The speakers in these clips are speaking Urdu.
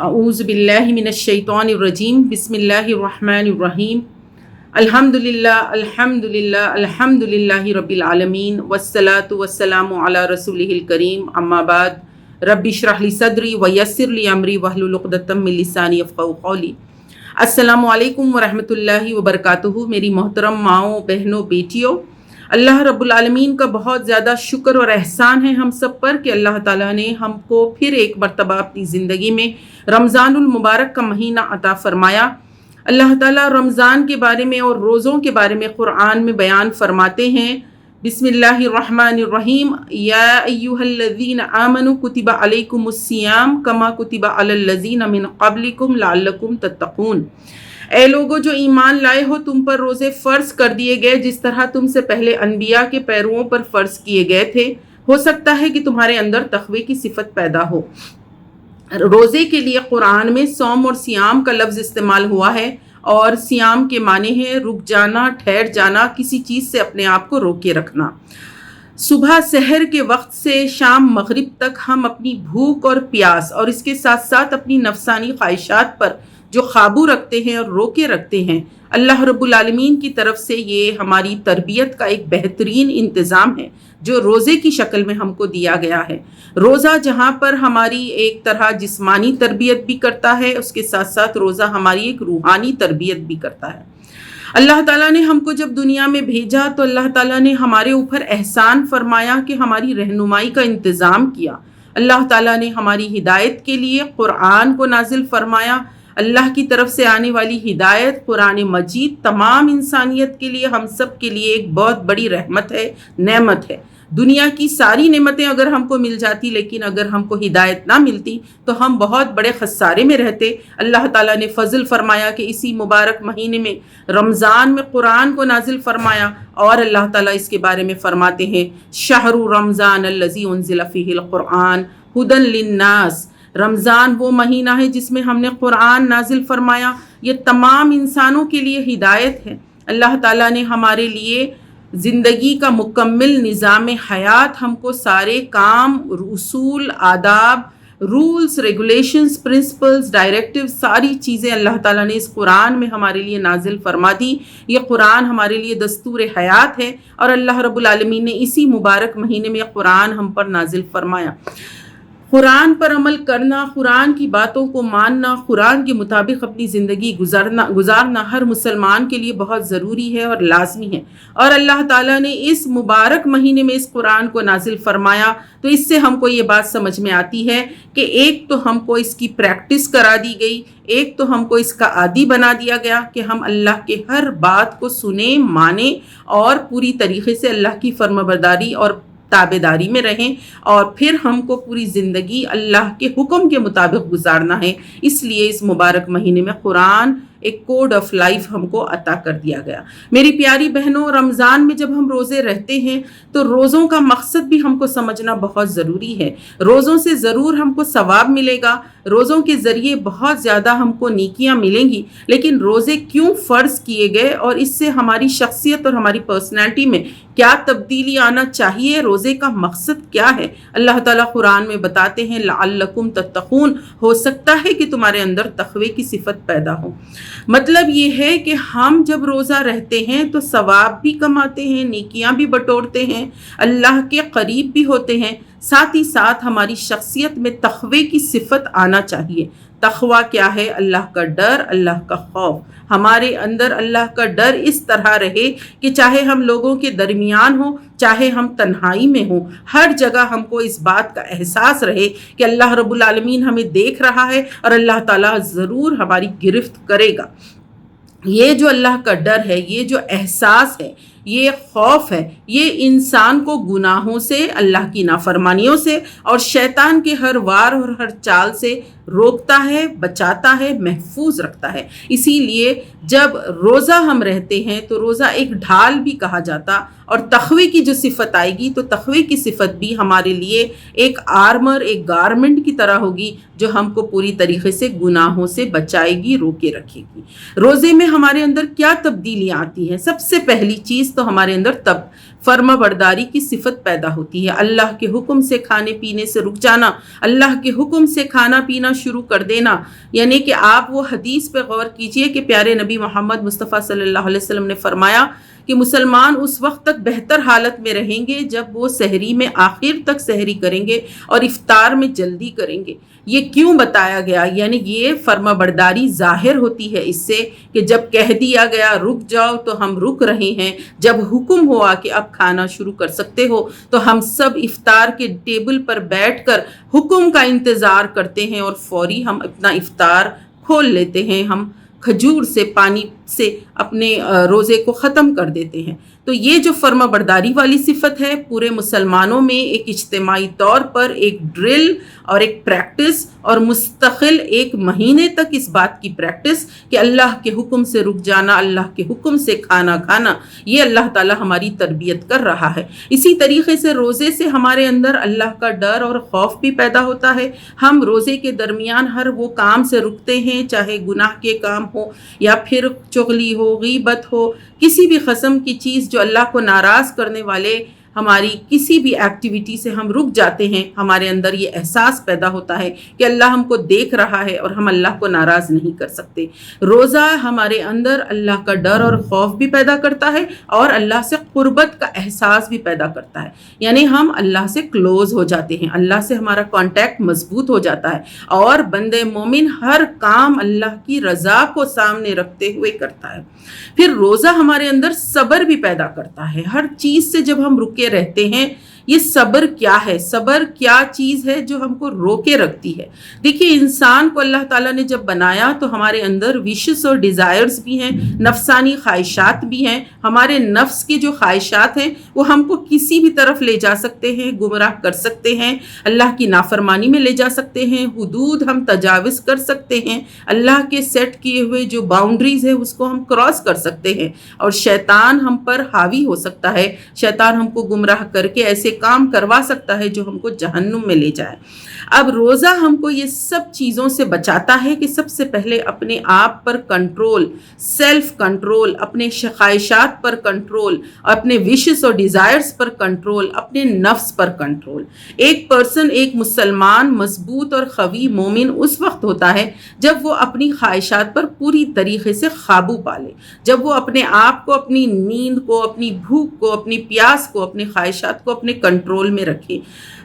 اعوذ باللہ من الشیطان الرجیم بسم اللہ الرحمن الرحیم الحمد للہ رب العالمین والصلاة والسلام علی رسولہ الکریم اما بعد رب اشرح لی صدری ویسر لی امری واحلل عقدۃ من لسانی یفقہوا قولی۔ السلام علیکم ورحمۃ اللہ وبرکاتہ۔ میری محترم ماؤں، بہنوں، بیٹیوں، اللہ رب العالمین کا بہت زیادہ شکر اور احسان ہے ہم سب پر کہ اللہ تعالیٰ نے ہم کو پھر ایک مرتبہ اپنی زندگی میں رمضان المبارک کا مہینہ عطا فرمایا۔ اللہ تعالیٰ رمضان کے بارے میں اور روزوں کے بارے میں قرآن میں بیان فرماتے ہیں۔ بسم اللہ الرحمن الرحیم، یا ایہا الذین آمنوا کتب علیکم الصیام کما کتب علی الذین من قبلکم لعلکم تتقون۔ اے لوگو جو ایمان لائے ہو، تم پر روزے فرض کر دیے گئے جس طرح تم سے پہلے انبیاء کے پیرووں پر فرض کیے گئے تھے، ہو سکتا ہے کہ تمہارے اندر تقوی کی صفت پیدا ہو۔ روزے کے لیے قرآن میں صوم اور سیام کا لفظ استعمال ہوا ہے، اور سیام کے معنی ہے رک جانا، ٹھہر جانا، کسی چیز سے اپنے آپ کو روکے رکھنا۔ صبح سحر کے وقت سے شام مغرب تک ہم اپنی بھوک اور پیاس اور اس کے ساتھ ساتھ اپنی نفسانی خواہشات پر جو قابو رکھتے ہیں اور روکے رکھتے ہیں، اللہ رب العالمین کی طرف سے یہ ہماری تربیت کا ایک بہترین انتظام ہے جو روزے کی شکل میں ہم کو دیا گیا ہے۔ روزہ جہاں پر ہماری ایک طرح جسمانی تربیت بھی کرتا ہے، اس کے ساتھ ساتھ روزہ ہماری ایک روحانی تربیت بھی کرتا ہے۔ اللہ تعالیٰ نے ہم کو جب دنیا میں بھیجا تو اللہ تعالیٰ نے ہمارے اوپر احسان فرمایا کہ ہماری رہنمائی کا انتظام کیا۔ اللہ تعالیٰ نے ہماری ہدایت کے لیے قرآن کو نازل فرمایا۔ اللہ کی طرف سے آنے والی ہدایت قرآن مجید تمام انسانیت کے لیے، ہم سب کے لیے ایک بہت بڑی رحمت ہے، نعمت ہے۔ دنیا کی ساری نعمتیں اگر ہم کو مل جاتی، لیکن اگر ہم کو ہدایت نہ ملتی تو ہم بہت بڑے خسارے میں رہتے۔ اللہ تعالیٰ نے فضل فرمایا کہ اسی مبارک مہینے میں رمضان میں قرآن کو نازل فرمایا، اور اللہ تعالیٰ اس کے بارے میں فرماتے ہیں شہر رمضان الذی انزل فیہ القرآن ھدی للناس۔ رمضان وہ مہینہ ہے جس میں ہم نے قرآن نازل فرمایا، یہ تمام انسانوں کے لیے ہدایت ہے۔ اللہ تعالیٰ نے ہمارے لیے زندگی کا مکمل نظام حیات، ہم کو سارے کام، اصول، آداب، رولز، ریگولیشنز، پرنسپلز، ڈائریکٹیو، ساری چیزیں اللہ تعالیٰ نے اس قرآن میں ہمارے لیے نازل فرما دی۔ یہ قرآن ہمارے لیے دستور حیات ہے، اور اللہ رب العالمین نے اسی مبارک مہینے میں قرآن ہم پر نازل فرمایا۔ قرآن پر عمل کرنا، قرآن کی باتوں کو ماننا، قرآن کے مطابق اپنی زندگی گزارنا ہر مسلمان کے لیے بہت ضروری ہے اور لازمی ہے۔ اور اللہ تعالیٰ نے اس مبارک مہینے میں اس قرآن کو نازل فرمایا تو اس سے ہم کو یہ بات سمجھ میں آتی ہے کہ ایک تو ہم کو اس کی پریکٹس کرا دی گئی، ایک تو ہم کو اس کا عادی بنا دیا گیا کہ ہم اللہ کے ہر بات کو سنیں، مانیں، اور پوری طریقے سے اللہ کی فرمانبرداری اور تابعداری میں رہیں، اور پھر ہم کو پوری زندگی اللہ کے حکم کے مطابق گزارنا ہے۔ اس لیے اس مبارک مہینے میں قرآن ایک کوڈ آف لائف ہم کو عطا کر دیا گیا۔ میری پیاری بہنوں، رمضان میں جب ہم روزے رہتے ہیں تو روزوں کا مقصد بھی ہم کو سمجھنا بہت ضروری ہے۔ روزوں سے ضرور ہم کو ثواب ملے گا، روزوں کے ذریعے بہت زیادہ ہم کو نیکیاں ملیں گی، لیکن روزے کیوں فرض کیے گئے اور اس سے ہماری شخصیت اور ہماری پرسنالٹی میں کیا تبدیلی آنا چاہیے، روزے کا مقصد کیا ہے، اللہ تعالیٰ قرآن میں بتاتے ہیں لعلکم تتقون، ہو سکتا ہے کہ تمہارے اندر تقوی کی صفت پیدا ہو۔ مطلب یہ ہے کہ ہم جب روزہ رہتے ہیں تو ثواب بھی کماتے ہیں، نیکیاں بھی بٹورتے ہیں، اللہ کے قریب بھی ہوتے ہیں، ساتھ ہی ساتھ ہماری شخصیت میں تقوی کی صفت آنا چاہیے۔ تقوی کیا ہے؟ اللہ کا ڈر، اللہ کا خوف۔ ہمارے اندر اللہ کا ڈر اس طرح رہے کہ چاہے ہم لوگوں کے درمیان ہوں، چاہے ہم تنہائی میں ہوں، ہر جگہ ہم کو اس بات کا احساس رہے کہ اللہ رب العالمین ہمیں دیکھ رہا ہے اور اللہ تعالیٰ ضرور ہماری گرفت کرے گا۔ یہ جو اللہ کا ڈر ہے، یہ جو احساس ہے، یہ خوف ہے، یہ انسان کو گناہوں سے، اللہ کی نافرمانیوں سے اور شیطان کے ہر وار اور ہر چال سے روکتا ہے، بچاتا ہے، محفوظ رکھتا ہے۔ اسی لیے جب روزہ ہم رہتے ہیں تو روزہ ایک ڈھال بھی کہا جاتا، اور تقوی کی جو صفت آئے گی تو تقوی کی صفت بھی ہمارے لیے ایک آرمر، ایک گارمنٹ کی طرح ہوگی جو ہم کو پوری طریقے سے گناہوں سے بچائے گی، روکے رکھے گی۔ روزے میں ہمارے اندر کیا تبدیلیاں آتی ہیں؟ سب سے پہلی چیز تو ہمارے اندر تب فرما برداری کی صفت پیدا ہوتی ہے۔ اللہ کے حکم سے کھانے پینے سے رک جانا، اللہ کے حکم سے کھانا پینا شروع کر دینا، یعنی کہ آپ وہ حدیث پہ غور کیجئے کہ پیارے نبی محمد مصطفیٰ صلی اللہ علیہ وسلم نے فرمایا کہ مسلمان اس وقت تک بہتر حالت میں رہیں گے جب وہ سحری میں آخر تک سحری کریں گے اور افطار میں جلدی کریں گے۔ یہ کیوں بتایا گیا؟ یعنی یہ فرما برداری ظاہر ہوتی ہے اس سے کہ جب کہہ دیا گیا رک جاؤ تو ہم رک رہے ہیں، جب حکم ہوا کہ اب کھانا شروع کر سکتے ہو تو ہم سب افطار کے ٹیبل پر بیٹھ کر حکم کا انتظار کرتے ہیں اور فوری ہم اپنا افطار کھول لیتے ہیں، ہم کھجور سے پانی سے اپنے روزے کو ختم کر دیتے ہیں۔ تو یہ جو فرما برداری والی صفت ہے پورے مسلمانوں میں ایک اجتماعی طور پر ایک ڈرل اور ایک پریکٹس اور مستقل ایک مہینے تک اس بات کی پریکٹس کہ اللہ کے حکم سے رک جانا، اللہ کے حکم سے کھانا کھانا، یہ اللہ تعالی ہماری تربیت کر رہا ہے۔ اسی طریقے سے روزے سے ہمارے اندر اللہ کا ڈر اور خوف بھی پیدا ہوتا ہے۔ ہم روزے کے درمیان ہر وہ کام سے رکتے ہیں، چاہے گناہ کے کام ہو یا پھر چغلی ہو، غیبت ہو، کسی بھی قسم کی چیز جو اللہ کو ناراض کرنے والے ہماری کسی بھی ایکٹیویٹی سے ہم رک جاتے ہیں، ہمارے اندر یہ احساس پیدا ہوتا ہے کہ اللہ ہم کو دیکھ رہا ہے اور ہم اللہ کو ناراض نہیں کر سکتے۔ روزہ ہمارے اندر اللہ کا ڈر اور خوف بھی پیدا کرتا ہے اور اللہ سے قربت کا احساس بھی پیدا کرتا ہے، یعنی ہم اللہ سے کلوز ہو جاتے ہیں، اللہ سے ہمارا کانٹیکٹ مضبوط ہو جاتا ہے اور بندے مومن ہر کام اللہ کی رضا کو سامنے رکھتے ہوئے کرتا ہے۔ پھر روزہ ہمارے اندر صبر بھی پیدا کرتا ہے۔ ہر چیز سے جب ہم رکے رہتے ہیں، یہ صبر کیا ہے؟ صبر کیا چیز ہے جو ہم کو روکے رکھتی ہے؟ دیکھیے انسان کو اللہ تعالیٰ نے جب بنایا تو ہمارے اندر وشز اور ڈیزائرز بھی ہیں، نفسانی خواہشات بھی ہیں۔ ہمارے نفس کی جو خواہشات ہیں وہ ہم کو کسی بھی طرف لے جا سکتے ہیں، گمراہ کر سکتے ہیں، اللہ کی نافرمانی میں لے جا سکتے ہیں، حدود ہم تجاوز کر سکتے ہیں، اللہ کے سیٹ کیے ہوئے جو باؤنڈریز ہے اس کو ہم کراس کر سکتے ہیں اور شیطان ہم پر حاوی ہو سکتا ہے، شیطان ہم کو گمراہ کر کے ایسے کام کروا سکتا ہے جو ہم کو جہنم میں لے جائے۔ اب روزہ ہم کو یہ سب چیزوں سے بچاتا ہے کہ سب سے پہلے اپنے آپ پر کنٹرول، سیلف کنٹرول، اپنے خواہشات پر کنٹرول، اپنے وشز اور ڈیزائرز پر کنٹرول، اپنے نفس پر کنٹرول۔ ایک پرسن، ایک مسلمان مضبوط اور قوی مومن اس وقت ہوتا ہے جب وہ اپنی خواہشات پر پوری طریقے سے قابو پالے، جب وہ اپنے آپ کو، اپنی نیند کو، اپنی بھوک کو، اپنی پیاس کو، اپنی خواہشات کو اپنے کنٹرول میں رکھے۔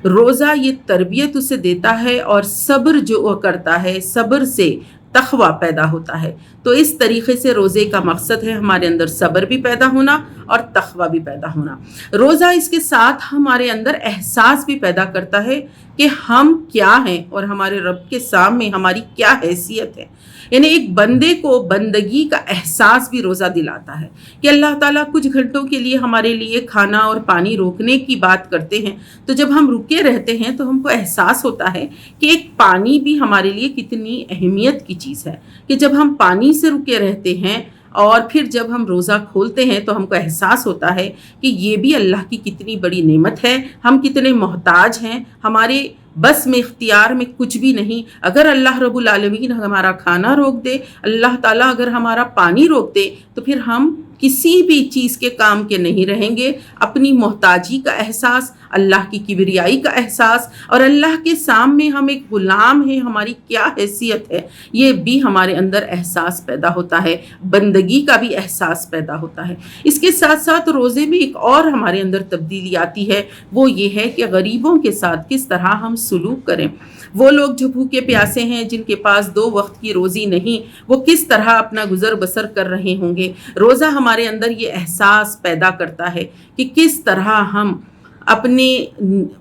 روزہ یہ تربیت اسے دیتا ہے اور صبر جو وہ کرتا ہے، صبر سے تقوی پیدا ہوتا ہے۔ تو اس طریقے سے روزے کا مقصد ہے ہمارے اندر صبر بھی پیدا ہونا اور تقوی بھی پیدا ہونا۔ روزہ اس کے ساتھ ہمارے اندر احساس بھی پیدا کرتا ہے کہ ہم کیا ہیں اور ہمارے رب کے سامنے ہماری کیا حیثیت ہے۔ یعنی ایک بندے کو بندگی کا احساس بھی روزہ دلاتا ہے کہ اللہ تعالیٰ کچھ گھنٹوں کے لیے ہمارے لیے کھانا اور پانی روکنے کی بات کرتے ہیں، تو جب ہم رکے رہتے ہیں تو ہم کو احساس ہوتا ہے کہ ایک پانی بھی ہمارے لیے کتنی اہمیت کی چیز ہے، کہ جب ہم پانی سے رکے رہتے ہیں اور پھر جب ہم روزہ کھولتے ہیں تو ہم کو احساس ہوتا ہے کہ یہ بھی اللہ کی کتنی بڑی نعمت ہے، ہم کتنے محتاج ہیں، ہمارے بس میں، اختیار میں کچھ بھی نہیں۔ اگر اللہ رب العالمین ہمارا کھانا روک دے، اللہ تعالیٰ اگر ہمارا پانی روک دے تو پھر ہم کسی بھی چیز کے کام کے نہیں رہیں گے۔ اپنی محتاجی کا احساس، اللہ کی کبریائی کا احساس اور اللہ کے سامنے ہم ایک غلام ہیں، ہماری کیا حیثیت ہے، یہ بھی ہمارے اندر احساس پیدا ہوتا ہے، بندگی کا بھی احساس پیدا ہوتا ہے۔ اس کے ساتھ ساتھ روزے میں ایک اور ہمارے اندر تبدیلی آتی ہے، وہ یہ ہے کہ غریبوں کے ساتھ کس طرح ہم سلوک کریں۔ وہ لوگ جو بھوکے پیاسے ہیں، جن کے پاس 2 وقت کی روزی نہیں، وہ کس طرح اپنا گزر بسر کر رہے ہوں گے۔ روزہ ہمارے اندر یہ احساس پیدا کرتا ہے کہ کس طرح ہم اپنے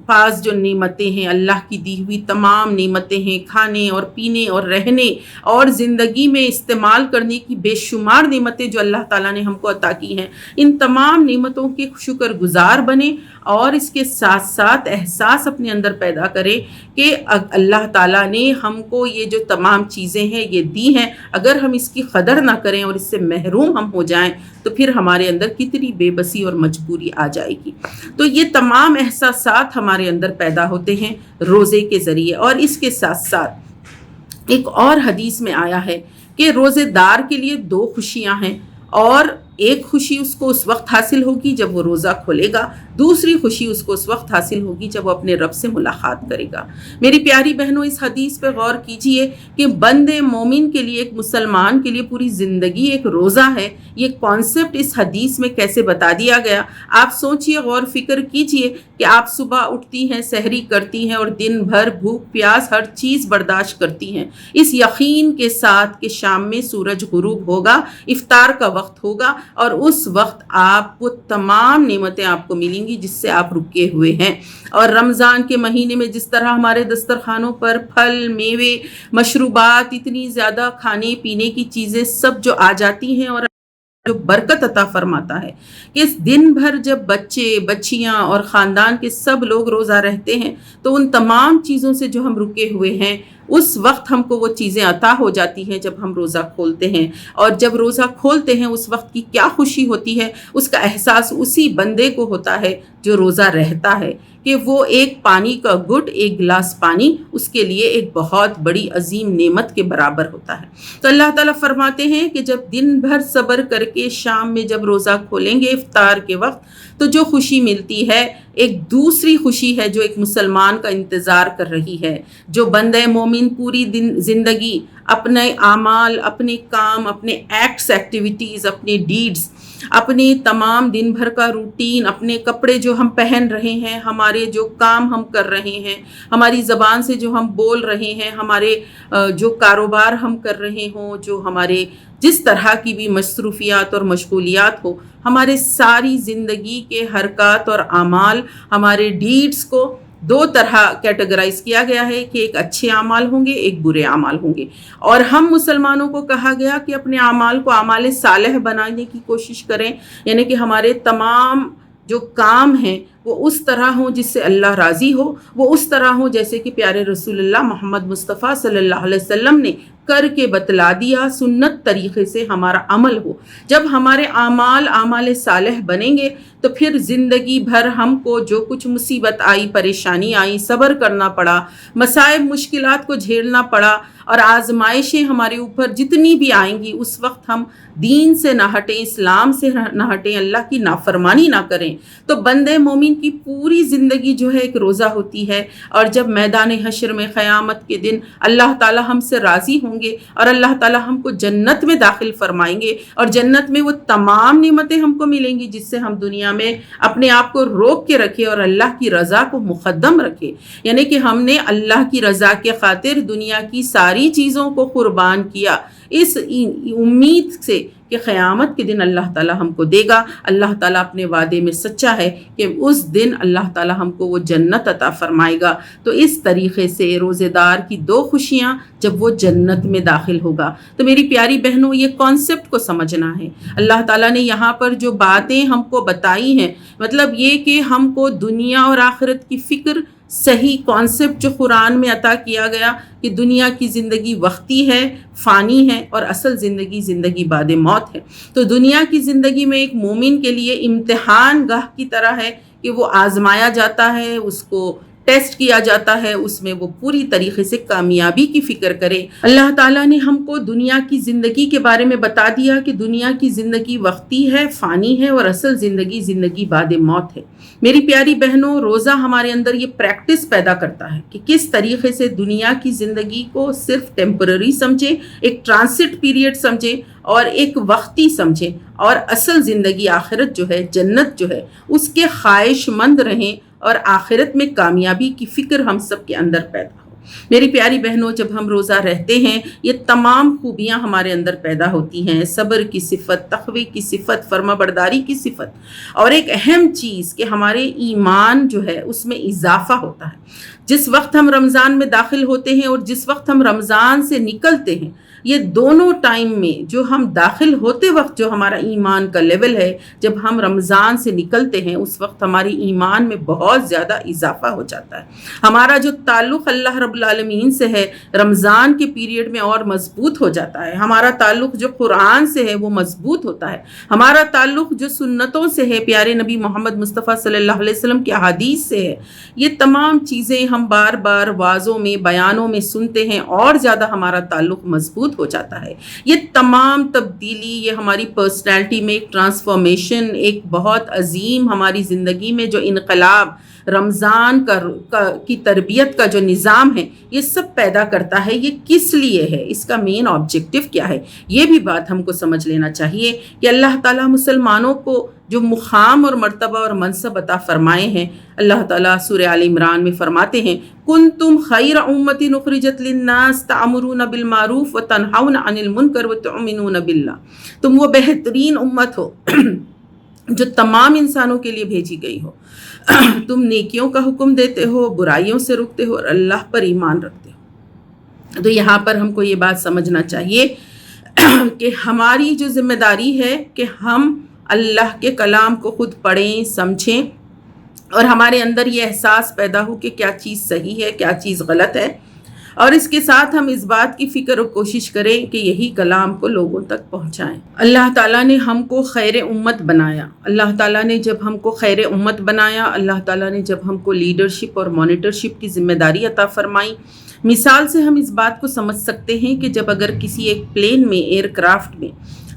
پاس جو نعمتیں ہیں، اللہ کی دی ہوئی تمام نعمتیں ہیں، کھانے اور پینے اور رہنے اور زندگی میں استعمال کرنے کی بے شمار نعمتیں جو اللہ تعالیٰ نے ہم کو عطا کی ہیں، ان تمام نعمتوں کے شکر گزار بنیں اور اس کے ساتھ ساتھ احساس اپنے اندر پیدا کریں کہ اللہ تعالیٰ نے ہم کو یہ جو تمام چیزیں ہیں یہ دی ہیں، اگر ہم اس کی قدر نہ کریں اور اس سے محروم ہم ہو جائیں تو پھر ہمارے اندر کتنی بے بسی اور مجبوری آ جائے گی۔ تو یہ تمام احساسات ہمارے اندر پیدا ہوتے ہیں روزے کے ذریعے۔ اور اس کے ساتھ ساتھ ایک اور حدیث میں آیا ہے کہ روزے دار کے لیے 2 خوشیاں ہیں، اور ایک خوشی اس کو اس وقت حاصل ہوگی جب وہ روزہ کھولے گا، دوسری خوشی اس کو اس وقت حاصل ہوگی جب وہ اپنے رب سے ملاقات کرے گا۔ میری پیاری بہنوں، اس حدیث پہ غور کیجئے کہ بندے مومن کے لیے، ایک مسلمان کے لیے پوری زندگی ایک روزہ ہے۔ یہ کانسیپٹ اس حدیث میں کیسے بتا دیا گیا؟ آپ سوچئے، غور فکر کیجئے کہ آپ صبح اٹھتی ہیں، سحری کرتی ہیں اور دن بھر بھوک پیاس ہر چیز برداشت کرتی ہیں، اس یقین کے ساتھ کہ شام میں سورج غروب ہوگا، افطار کا وقت ہوگا اور اس وقت آپ وہ تمام نعمتیں آپ کو ملیں گی جس سے آپ رکے ہوئے ہیں۔ اور رمضان کے مہینے میں جس طرح ہمارے دسترخوانوں پر پھل، میوے، مشروبات، اتنی زیادہ کھانے پینے کی چیزیں سب جو آ جاتی ہیں اور جو برکت عطا فرماتا ہے کہ اس دن بھر جب بچے بچیاں اور خاندان کے سب لوگ روزہ رہتے ہیں تو ان تمام چیزوں سے جو ہم رکے ہوئے ہیں اس وقت ہم کو وہ چیزیں عطا ہو جاتی ہیں جب ہم روزہ کھولتے ہیں۔ اور جب روزہ کھولتے ہیں اس وقت کی کیا خوشی ہوتی ہے، اس کا احساس اسی بندے کو ہوتا ہے جو روزہ رہتا ہے، کہ وہ ایک پانی کا گھٹ، ایک گلاس پانی اس کے لیے ایک بہت بڑی عظیم نعمت کے برابر ہوتا ہے۔ تو اللہ تعالیٰ فرماتے ہیں کہ جب دن بھر صبر کر کے شام میں جب روزہ کھولیں گے افطار کے وقت تو جو خوشی ملتی ہے ایک دوسری خوشی ہے جو ایک مسلمان کا انتظار کر رہی ہے۔ جو بندہ مومن پوری زندگی اپنے اعمال، اپنے کام، اپنے ایکٹس، ایکٹیویٹیز، اپنے ڈیڈز، اپنے تمام دن بھر کا روٹین، اپنے کپڑے جو ہم پہن رہے ہیں، ہمارے جو کام ہم کر رہے ہیں، ہماری زبان سے جو ہم بول رہے ہیں، ہمارے جو کاروبار ہم کر رہے ہوں، جو ہمارے جس طرح کی بھی مصروفیات اور مشغولیات ہو، ہمارے ساری زندگی کے حرکات اور اعمال، ہمارے ڈیڈز کو دو طرح کیٹیگرائز کیا گیا ہے کہ ایک اچھے اعمال ہوں گے، ایک برے اعمال ہوں گے۔ اور ہم مسلمانوں کو کہا گیا کہ اپنے اعمال کو اعمال صالح بنانے کی کوشش کریں، یعنی کہ ہمارے تمام جو کام ہیں وہ اس طرح ہوں جس سے اللہ راضی ہو، وہ اس طرح ہوں جیسے کہ پیارے رسول اللہ محمد مصطفیٰ صلی اللہ علیہ وسلم نے کر کے بتلا دیا، سنت طریقے سے ہمارا عمل ہو۔ جب ہمارے اعمال صالح بنیں گے تو پھر زندگی بھر ہم کو جو کچھ مصیبت آئی، پریشانی آئی، صبر کرنا پڑا، مصائب مشکلات کو جھیلنا پڑا اور آزمائشیں ہمارے اوپر جتنی بھی آئیں گی اس وقت ہم دین سے نہ ہٹیں، اسلام سے نہ ہٹیں، اللہ کی نافرمانی نہ کریں۔ تو بندے مومن کی پوری زندگی جو ہے ایک روزہ ہوتی ہے۔ اور جب میدان حشر میں قیامت کے دن اللہ تعالی ہم سے راضی ہوں گے اور اللہ تعالی ہم کو جنت میں داخل فرمائیں گے اور جنت میں وہ تمام نعمتیں ہم کو ملیں گی جس سے ہم دنیا میں اپنے آپ کو روک کے رکھے اور اللہ کی رضا کو مقدم رکھے، یعنی کہ ہم نے اللہ کی رضا کے خاطر دنیا کی ساری چیزوں کو قربان کیا، اس امید سے کہ قیامت کے دن اللہ تعالی ہم کو دے گا۔ اللہ تعالیٰ اپنے وعدے میں سچا ہے کہ اس دن اللہ تعالیٰ ہم کو وہ جنت عطا فرمائے گا۔ تو اس طریقے سے روزے دار کی دو خوشیاں جب وہ جنت میں داخل ہوگا۔ تو میری پیاری بہنوں، یہ کانسیپٹ کو سمجھنا ہے۔ اللہ تعالیٰ نے یہاں پر جو باتیں ہم کو بتائی ہیں، مطلب یہ کہ ہم کو دنیا اور آخرت کی فکر، صحیح کانسیپٹ جو قرآن میں عطا کیا گیا کہ دنیا کی زندگی وقتی ہے، فانی ہے، اور اصل زندگی بعد موت ہے۔ تو دنیا کی زندگی میں ایک مومن کے لیے امتحان گاہ کی طرح ہے کہ وہ آزمایا جاتا ہے، اس کو ٹیسٹ کیا جاتا ہے، اس میں وہ پوری طریقے سے کامیابی کی فکر کرے۔ اللہ تعالیٰ نے ہم کو دنیا کی زندگی کے بارے میں بتا دیا کہ دنیا کی زندگی وقتی ہے، فانی ہے، اور اصل زندگی بعد موت ہے۔ میری پیاری بہنوں، روزہ ہمارے اندر یہ پریکٹس پیدا کرتا ہے کہ کس طریقے سے دنیا کی زندگی کو صرف ٹیمپرری سمجھے، ایک ٹرانزٹ پیریڈ سمجھے اور ایک وقتی سمجھے، اور اصل زندگی آخرت جو ہے، جنت جو ہے، اس کے خواہش مند رہیں اور آخرت میں کامیابی کی فکر ہم سب کے اندر پیدا ہو۔ میری پیاری بہنوں، جب ہم روزہ رہتے ہیں یہ تمام خوبیاں ہمارے اندر پیدا ہوتی ہیں، صبر کی صفت، تقوی کی صفت، فرما برداری کی صفت، اور ایک اہم چیز کہ ہمارے ایمان جو ہے اس میں اضافہ ہوتا ہے۔ جس وقت ہم رمضان میں داخل ہوتے ہیں اور جس وقت ہم رمضان سے نکلتے ہیں، یہ دونوں ٹائم میں جو ہم داخل ہوتے وقت جو ہمارا ایمان کا لیول ہے، جب ہم رمضان سے نکلتے ہیں اس وقت ہماری ایمان میں بہت زیادہ اضافہ ہو جاتا ہے۔ ہمارا جو تعلق اللہ رب العالمین سے ہے رمضان کے پیریڈ میں اور مضبوط ہو جاتا ہے۔ ہمارا تعلق جو قرآن سے ہے وہ مضبوط ہوتا ہے۔ ہمارا تعلق جو سنتوں سے ہے، پیارے نبی محمد مصطفیٰ صلی اللہ علیہ وسلم کی احادیث سے ہے۔ یہ تمام چیزیں ہم ہم بار بار واعظوں میں بیانوں میں سنتے ہیں اور زیادہ ہمارا تعلق مضبوط ہو جاتا ہے۔ یہ تمام تبدیلی، یہ ہماری پرسنالٹی میں ایک ٹرانسفارمیشن، ایک بہت عظیم ہماری زندگی میں جو انقلاب رمضان کی تربیت کا جو نظام ہے یہ سب پیدا کرتا ہے، یہ کس لیے ہے، اس کا مین آبجیکٹیو کیا ہے، یہ بھی بات ہم کو سمجھ لینا چاہیے کہ اللہ تعالیٰ مسلمانوں کو جو مقام اور مرتبہ اور منصب عطا فرمائے ہیں، اللہ تعالیٰ سورہ آل عمران میں فرماتے ہیں کنتم خیر امۃ اخرجت للناس تأمرون بالمعروف وتنہون عن المنکر وتؤمنون باللہ، تم وہ بہترین امت ہو جو تمام انسانوں کے لیے بھیجی گئی ہو، تم نیکیوں کا حکم دیتے ہو، برائیوں سے رکتے ہو اور اللہ پر ایمان رکھتے ہو۔ تو یہاں پر ہم کو یہ بات سمجھنا چاہیے کہ ہماری جو ذمہ داری ہے کہ ہم اللہ کے کلام کو خود پڑھیں، سمجھیں اور ہمارے اندر یہ احساس پیدا ہو کہ کیا چیز صحیح ہے، کیا چیز غلط ہے، اور اس کے ساتھ ہم اس بات کی فکر و کوشش کریں کہ یہی کلام کو لوگوں تک پہنچائیں۔ اللہ تعالیٰ نے ہم کو خیر امت بنایا، اللہ تعالیٰ نے جب ہم کو خیر امت بنایا، اللہ تعالیٰ نے جب ہم کو لیڈرشپ اور مانیٹرشپ کی ذمہ داری عطا فرمائی۔ مثال سے ہم اس بات کو سمجھ سکتے ہیں کہ جب اگر کسی ایک پلین میں، ایئر کرافٹ میں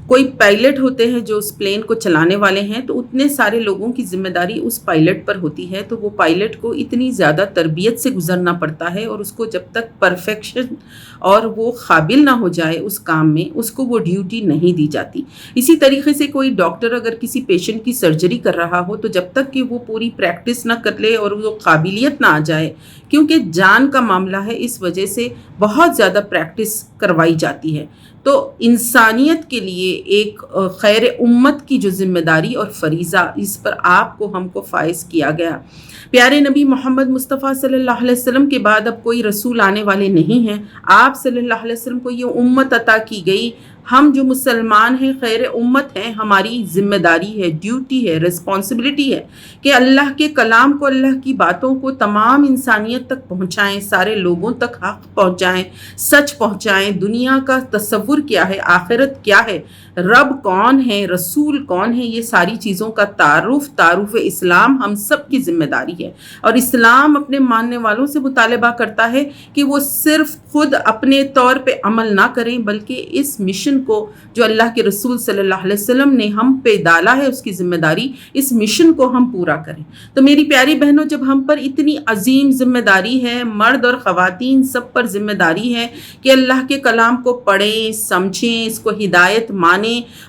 کوئی پائلٹ ہوتے ہیں جو اس پلین کو چلانے والے ہیں، تو اتنے سارے لوگوں کی ذمہ داری اس پائلٹ پر ہوتی ہے، تو وہ پائلٹ کو اتنی زیادہ تربیت سے گزرنا پڑتا ہے، اور اس کو جب تک پرفیکشن اور وہ قابل نہ ہو جائے اس کام میں، اس کو وہ ڈیوٹی نہیں دی جاتی۔ اسی طریقے سے کوئی ڈاکٹر اگر کسی پیشنٹ کی سرجری کر رہا ہو تو جب تک کہ وہ پوری پریکٹس نہ کر لے اور وہ قابلیت نہ آ جائے، کیونکہ جان کا معاملہ ہے، اس وجہ سے بہت زیادہ پریکٹس کروائی جاتی ہے۔ تو انسانیت کے لیے ایک خیر امت کی جو ذمہ داری اور فریضہ، اس پر آپ کو ہم کو فائز کیا گیا۔ پیارے نبی محمد مصطفیٰ صلی اللہ علیہ وسلم کے بعد اب کوئی رسول آنے والے نہیں ہیں، آپ صلی اللہ علیہ وسلم کو یہ امت عطا کی گئی۔ ہم جو مسلمان ہیں، خیر امت ہیں، ہماری ذمہ داری ہے، ڈیوٹی ہے، رسپانسبلٹی ہے کہ اللہ کے کلام کو، اللہ کی باتوں کو تمام انسانیت تک پہنچائیں، سارے لوگوں تک حق پہنچائیں، سچ پہنچائیں، دنیا کا تصور کیا ہے، آخرت کیا ہے، رب کون ہے، رسول کون ہے، یہ ساری چیزوں کا تعارف اسلام ہم سب کی ذمہ داری ہے۔ اور اسلام اپنے ماننے والوں سے مطالبہ کرتا ہے کہ وہ صرف خود اپنے طور پہ عمل نہ کریں، بلکہ اس مشن کو جو اللہ کے رسول صلی اللہ علیہ وسلم نے ہم پہ ڈالا ہے، اس کی ذمہ داری، اس مشن کو ہم پورا کریں۔ تو میری پیاری بہنوں، جب ہم پر اتنی عظیم ذمہ داری ہے، مرد اور خواتین سب پر ذمہ داری ہے کہ اللہ کے کلام کو پڑھیں، سمجھیں، اس کو ہدایت مانیں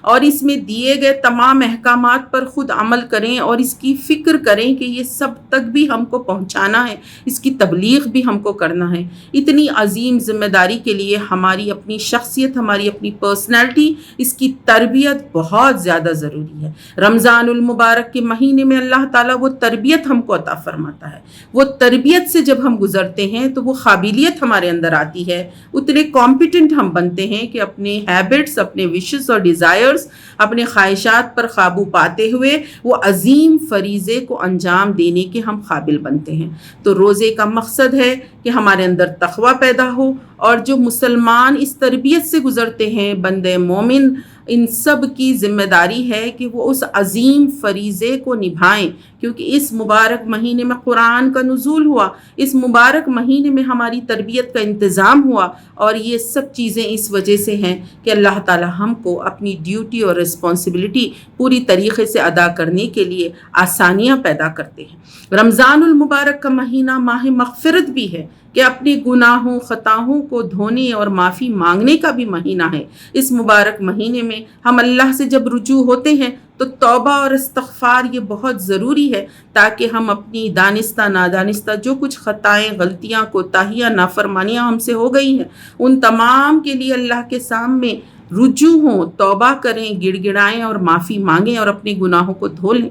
اور اس میں دیے گئے تمام احکامات پر خود عمل کریں اور اس کی فکر کریں کہ یہ سب تک بھی ہم کو پہنچانا ہے، اس کی تبلیغ بھی ہم کو کرنا ہے۔ اتنی عظیم ذمہ داری کے لیے ہماری اپنی شخصیت، ہماری اپنی پرسنالٹی، اس کی تربیت بہت زیادہ ضروری ہے۔ رمضان المبارک کے مہینے میں اللہ تعالیٰ وہ تربیت ہم کو عطا فرماتا ہے، وہ تربیت سے جب ہم گزرتے ہیں تو وہ قابلیت ہمارے اندر آتی ہے، اتنے کمپیٹنٹ ہم بنتے ہیں کہ اپنے ہیبٹس، اپنے وشز اور ڈیزائرز، اپنے خواہشات پر قابو پاتے ہوئے وہ عظیم فریضے کو انجام دینے کے ہم قابل بنتے ہیں۔ تو روزے کا مقصد ہے کہ ہمارے اندر تقوی پیدا ہو، اور جو مسلمان اس تربیت سے گزرتے ہیں، بندے مومن، ان سب کی ذمہ داری ہے کہ وہ اس عظیم فریضے کو نبھائیں، کیونکہ اس مبارک مہینے میں قرآن کا نزول ہوا، اس مبارک مہینے میں ہماری تربیت کا انتظام ہوا، اور یہ سب چیزیں اس وجہ سے ہیں کہ اللہ تعالی ہم کو اپنی ڈیوٹی اور رسپانسبلٹی پوری طریقے سے ادا کرنے کے لیے آسانیاں پیدا کرتے ہیں۔ رمضان المبارک کا مہینہ ماہ مغفرت بھی ہے، کہ اپنے گناہوں، خطاؤں کو دھونے اور معافی مانگنے کا بھی مہینہ ہے۔ اس مبارک مہینے میں ہم اللہ سے جب رجوع ہوتے ہیں تو توبہ اور استغفار یہ بہت ضروری ہے، تاکہ ہم اپنی دانستہ نادانستہ جو کچھ خطائیں، غلطیاں، کوتاہیاں، نافرمانیاں ہم سے ہو گئی ہیں، ان تمام کے لیے اللہ کے سامنے رجوع ہوں، توبہ کریں، گڑ گڑائیں اور معافی مانگیں اور اپنے گناہوں کو دھو لیں۔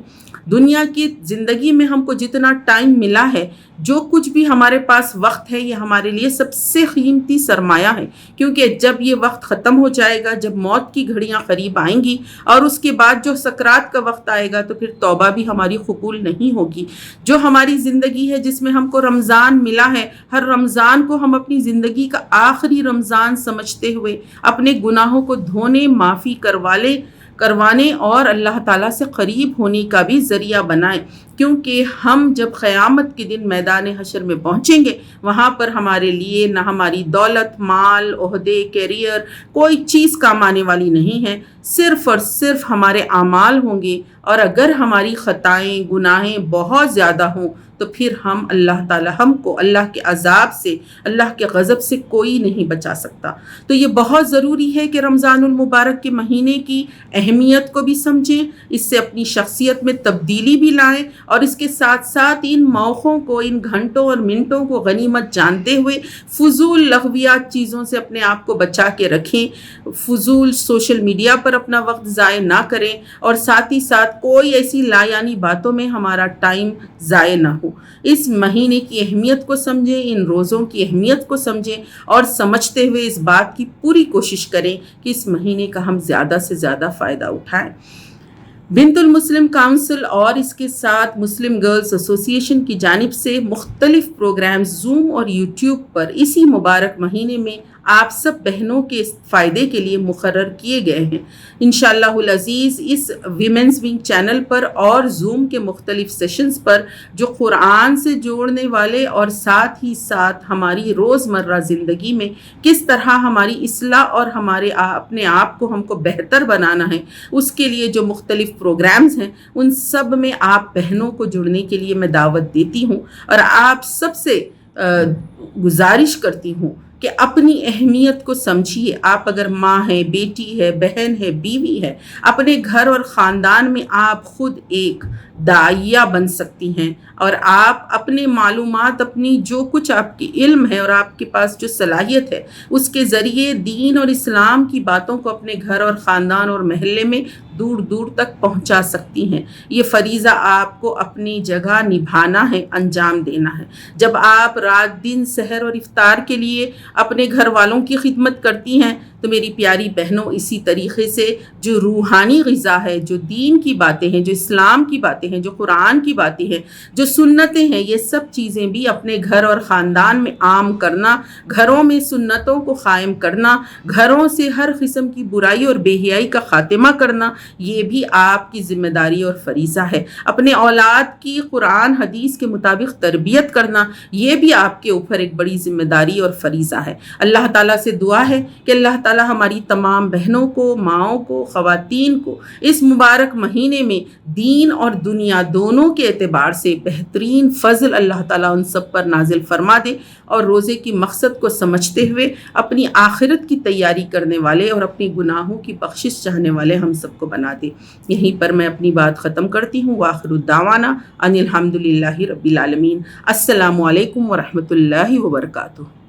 دنیا کی زندگی میں ہم کو جتنا ٹائم ملا ہے، جو کچھ بھی ہمارے پاس وقت ہے، یہ ہمارے لیے سب سے قیمتی سرمایہ ہے، کیونکہ جب یہ وقت ختم ہو جائے گا، جب موت کی گھڑیاں قریب آئیں گی اور اس کے بعد جو سکرات کا وقت آئے گا، تو پھر توبہ بھی ہماری قبول نہیں ہوگی۔ جو ہماری زندگی ہے جس میں ہم کو رمضان ملا ہے، ہر رمضان کو ہم اپنی زندگی کا آخری رمضان سمجھتے ہوئے اپنے گناہوں کو دھونے، معافی کروانے اور اللہ تعالیٰ سے قریب ہونے کا بھی ذریعہ بنائیں۔ کیونکہ ہم جب قیامت کے دن میدان حشر میں پہنچیں گے وہاں پر ہمارے لیے نہ ہماری دولت، مال، عہدے، کیریئر، کوئی چیز کام آنے والی نہیں ہے، صرف اور صرف ہمارے اعمال ہوں گے۔ اور اگر ہماری خطائیں، گناہیں بہت زیادہ ہوں تو پھر اللہ تعالی ہم کو اللہ کے عذاب سے، اللہ کے غضب سے کوئی نہیں بچا سکتا۔ تو یہ بہت ضروری ہے کہ رمضان المبارک کے مہینے کی اہمیت کو بھی سمجھیں، اس سے اپنی شخصیت میں تبدیلی بھی لائیں، اور اس کے ساتھ ساتھ ان موقعوں کو، ان گھنٹوں اور منٹوں کو غنیمت جانتے ہوئے فضول لغویات چیزوں سے اپنے آپ کو بچا کے رکھیں، فضول سوشل میڈیا پر اپنا وقت ضائع نہ کریں، اور ساتھ ہی ساتھ کوئی ایسی لایعنی باتوں میں ہمارا ٹائم ضائع نہ ہو۔ اس مہینے کی اہمیت کو سمجھیں، ان روزوں کی اہمیت کو سمجھیں، اور سمجھتے ہوئے اس بات کی پوری کوشش کریں کہ اس مہینے کا ہم زیادہ سے زیادہ فائدہ اٹھائیں۔ بنت المسلم کونسل اور اس کے ساتھ مسلم گرلز ایسوسی ایشن کی جانب سے مختلف پروگرامز زوم اور یوٹیوب پر اسی مبارک مہینے میں آپ سب بہنوں کے فائدے کے لیے مقرر کیے گئے ہیں۔ انشاءاللہ العزیز اس ویمنز ونگ چینل پر اور زوم کے مختلف سیشنز پر جو قرآن سے جوڑنے والے اور ساتھ ہی ساتھ ہماری روزمرہ زندگی میں کس طرح ہماری اصلاح اور ہمارے اپنے آپ کو ہم کو بہتر بنانا ہے، اس کے لیے جو مختلف پروگرامز ہیں ان سب میں آپ بہنوں کو جڑنے کے لیے میں دعوت دیتی ہوں، اور آپ سب سے گزارش کرتی ہوں کہ اپنی اہمیت کو سمجھیے۔ آپ اگر ماں ہے، بیٹی ہے، بہن ہے، بیوی ہے، اپنے گھر اور خاندان میں آپ خود ایک داعیہ بن سکتی ہیں، اور آپ اپنے معلومات، اپنی جو کچھ آپ کی علم ہے اور آپ کے پاس جو صلاحیت ہے اس کے ذریعے دین اور اسلام کی باتوں کو اپنے گھر اور خاندان اور محلے میں دور دور تک پہنچا سکتی ہیں۔ یہ فریضہ آپ کو اپنی جگہ نبھانا ہے، انجام دینا ہے۔ جب آپ رات دن سحر اور افطار کے لیے اپنے گھر والوں کی خدمت کرتی ہیں تو میری پیاری بہنوں، اسی طریقے سے جو روحانی غذا ہے، جو دین کی باتیں ہیں، جو اسلام کی باتیں ہیں، جو قرآن کی باتیں ہیں، جو سنتیں ہیں، یہ سب چیزیں بھی اپنے گھر اور خاندان میں عام کرنا، گھروں میں سنتوں کو قائم کرنا، گھروں سے ہر قسم کی برائی اور بے حیائی کا خاتمہ کرنا، یہ بھی آپ کی ذمہ داری اور فریضہ ہے۔ اپنے اولاد کی قرآن حدیث کے مطابق تربیت کرنا، یہ بھی آپ کے اوپر ایک بڑی ذمہ داری اور فریضہ ہے۔ اللہ تعالیٰ سے دعا ہے کہ اللہ تعالیٰ ہماری تمام بہنوں کو، ماؤں کو، خواتین کو اس مبارک مہینے میں دین اور دنیا دونوں کے اعتبار سے بہترین فضل اللہ تعالیٰ ان سب پر نازل فرما دے، اور روزے کی مقصد کو سمجھتے ہوئے اپنی آخرت کی تیاری کرنے والے اور اپنی گناہوں کی بخشش چاہنے والے ہم سب کو بنا دے۔ یہیں پر میں اپنی بات ختم کرتی ہوں۔ وآخر الدعوانا ان الحمد للہ رب العالمین۔ السلام علیکم ورحمۃ اللہ وبرکاتہ۔